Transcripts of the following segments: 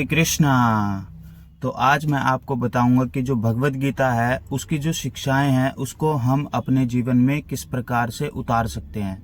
श्री कृष्णा। तो आज मैं आपको बताऊंगा कि जो भगवत गीता है उसकी जो शिक्षाएं हैं उसको हम अपने जीवन में किस प्रकार से उतार सकते हैं।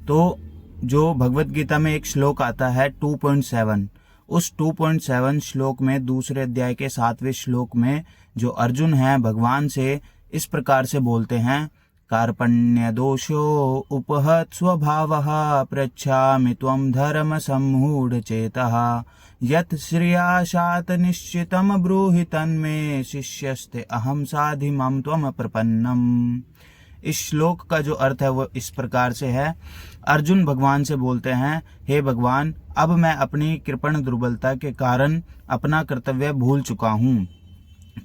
तो जो भगवत गीता में एक श्लोक आता है 2.7, उस 2.7 श्लोक में दूसरे अध्याय के 7वें श्लोक में जो अर्जुन है भगवान से इस प्रकार से बोलते हैं, कार्पण्य दोषो उपहत स्वभावः पृच्छामि त्वं धर्म सम्मूढ़ चेतः यत् श्रियाशात निश्चितं ब्रूहि तन्मे शिष्यस्ते अहम साधिमं त्वं प्रपन्नम। इस श्लोक का जो अर्थ है वो इस प्रकार से है। अर्जुन भगवान से बोलते हैं, हे भगवान, अब मैं अपनी कृपण दुर्बलता के कारण अपना कर्तव्य भूल चुका हूँ।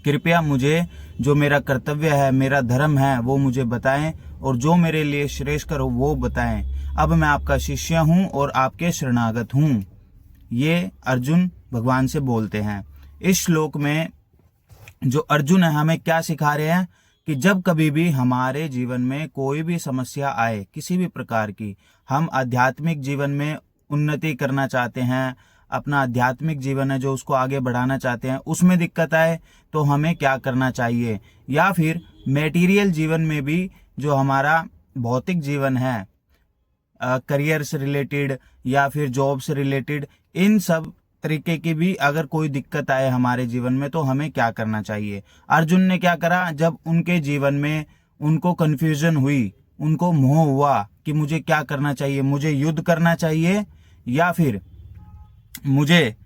कृपया मुझे जो मेरा कर्तव्य है, मेरा धर्म है, वो मुझे बताएं और जो मेरे लिए श्रेष्ठकर हो वो बताएं। अब मैं आपका शिष्य हूँ और आपके शरणागत हूँ। ये अर्जुन भगवान से बोलते हैं। इस श्लोक में जो अर्जुन है हमें क्या सिखा रहे हैं कि जब कभी भी हमारे जीवन में कोई भी समस्या आए, किसी भी प्रकार की, हम आध्यात्मिक जीवन में उन्नति करना चाहते हैं, अपना आध्यात्मिक जीवन है जो उसको आगे बढ़ाना चाहते हैं, उसमें दिक्कत आए तो हमें क्या करना चाहिए, या फिर मेटीरियल जीवन में भी जो हमारा भौतिक जीवन है, करियर से रिलेटेड या फिर जॉब से रिलेटेड, इन सब तरीके की भी अगर कोई दिक्कत आए हमारे जीवन में तो हमें क्या करना चाहिए। अर्जुन ने क्या करा, जब उनके जीवन में उनको कन्फ्यूजन हुई, उनको मोह हुआ कि मुझे क्या करना चाहिए, मुझे युद्ध करना चाहिए या फिर मुझे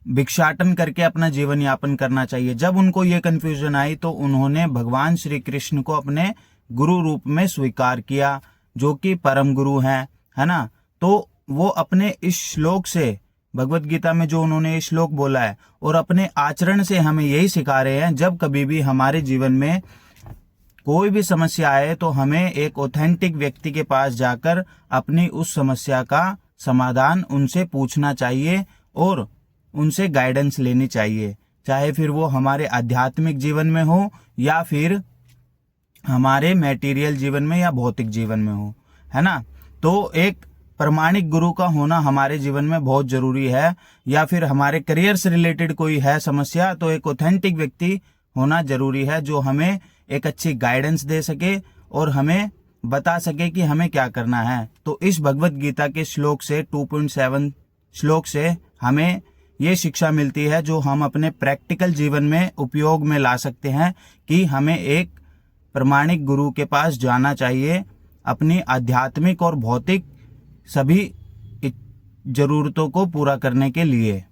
भिक्षाटन करके अपना जीवन यापन करना चाहिए। जब उनको ये कन्फ्यूजन आई तो उन्होंने भगवान श्री कृष्ण को अपने गुरु रूप में स्वीकार किया, जो कि परम गुरु हैं, है ना। तो वो अपने इस श्लोक से, भगवत गीता में जो उन्होंने ये श्लोक बोला है, और अपने आचरण से हमें यही सिखा रहे हैं, जब कभी भी हमारे जीवन में कोई भी समस्या आए तो हमें एक ऑथेंटिक व्यक्ति के पास जाकर अपनी उस समस्या का समाधान उनसे पूछना चाहिए और उनसे गाइडेंस लेनी चाहिए, चाहे फिर वो हमारे आध्यात्मिक जीवन में हो या फिर हमारे मैटीरियल जीवन में या भौतिक जीवन में हो, है ना। तो एक प्रमाणिक गुरु का होना हमारे जीवन में बहुत जरूरी है, या फिर हमारे करियर से रिलेटेड कोई है समस्या तो एक ऑथेंटिक व्यक्ति होना जरूरी है जो हमें एक अच्छी गाइडेंस दे सके और हमें बता सके कि हमें क्या करना है। तो इस भगवत गीता के श्लोक से 2.7 श्लोक से हमें ये शिक्षा मिलती है जो हम अपने प्रैक्टिकल जीवन में उपयोग में ला सकते हैं कि हमें एक प्रमाणिक गुरु के पास जाना चाहिए अपनी आध्यात्मिक और भौतिक सभी जरूरतों को पूरा करने के लिए।